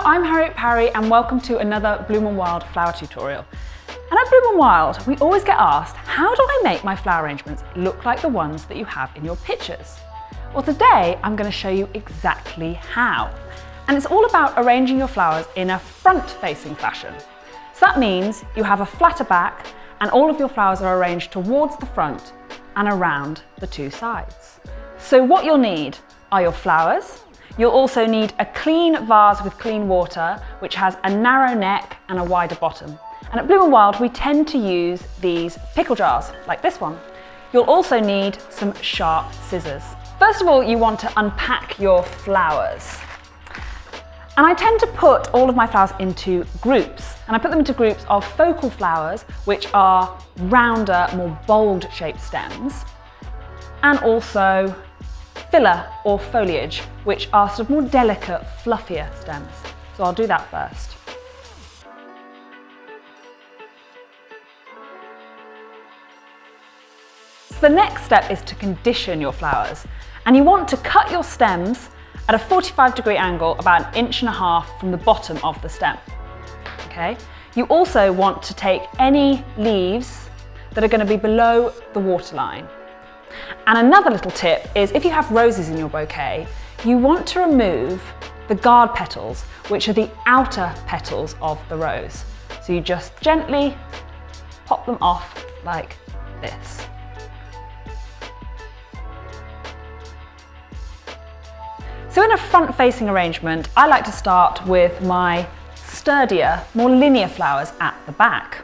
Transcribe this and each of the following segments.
I'm Harriet Parry and welcome to another Bloom and Wild flower tutorial. And at Bloom and Wild, we always get asked, how do I make my flower arrangements look like the ones that you have in your pictures? Well, today I'm going to show you exactly how. And it's all about arranging your flowers in a front-facing fashion. So that means you have a flatter back and all of your flowers are arranged towards the front and around the two sides. So what you'll need are your flowers. You'll also need a clean vase with clean water, which has a narrow neck and a wider bottom. And at Bloom and Wild, we tend to use these pickle jars, like this one. You'll also need some sharp scissors. First of all, you want to unpack your flowers. And I tend to put all of my flowers into groups. And I put them into groups of focal flowers, which are rounder, more bold shaped stems, and also filler or foliage, which are sort of more delicate, fluffier stems. So I'll do that first. So the next step is to condition your flowers. And you want to cut your stems at a 45-degree angle, about 1.5 inches from the bottom of the stem. Okay? You also want to take any leaves that are going to be below the waterline. And another little tip is if you have roses in your bouquet, you want to remove the guard petals, which are the outer petals of the rose. So you just gently pop them off like this. So in a front-facing arrangement, I like to start with my sturdier, more linear flowers at the back.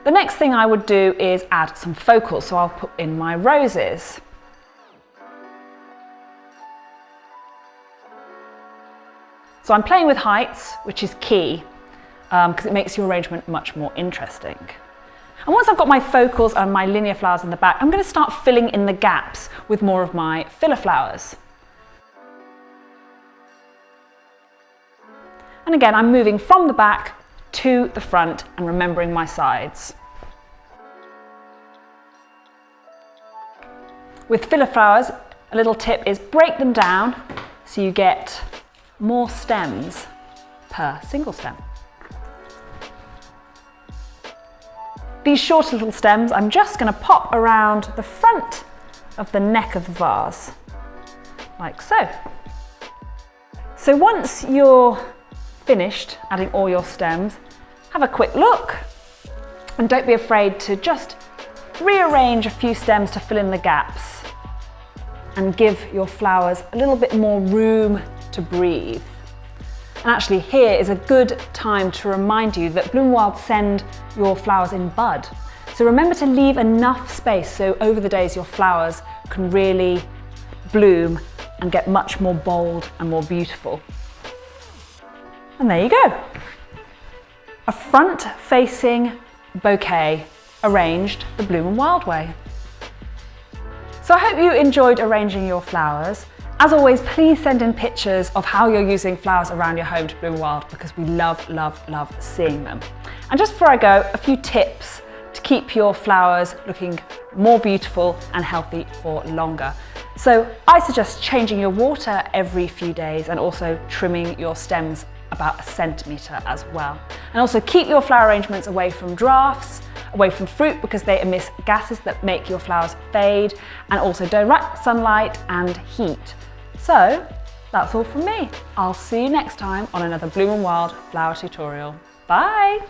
The next thing I would do is add some focals, so I'll put in my roses. So I'm playing with heights, which is key, because it makes your arrangement much more interesting. And once I've got my focals and my linear flowers in the back, I'm going to start filling in the gaps with more of my filler flowers. And again, I'm moving from the back to the front and remembering my sides. With filler flowers, a little tip is break them down so you get more stems per single stem. These short little stems, I'm just going to pop around the front of the neck of the vase, like so. So once you're finished adding all your stems, have a quick look and don't be afraid to just rearrange a few stems to fill in the gaps and give your flowers a little bit more room to breathe. And actually here is a good time to remind you that Bloom and Wild send your flowers in bud. So remember to leave enough space so over the days your flowers can really bloom and get much more bold and more beautiful. And there you go. A front-facing bouquet arranged the Bloom and Wild way. So I hope you enjoyed arranging your flowers. As always, please send in pictures of how you're using flowers around your home to Bloom and Wild, because we love, love, love seeing them. And just before I go, a few tips to keep your flowers looking more beautiful and healthy for longer. So I suggest changing your water every few days and also trimming your stems about 1 centimetre as well. And also keep your flower arrangements away from drafts, away from fruit, because they emit gases that make your flowers fade, and also direct sunlight and heat. So that's all from me. I'll see you next time on another Bloom and Wild flower tutorial. Bye!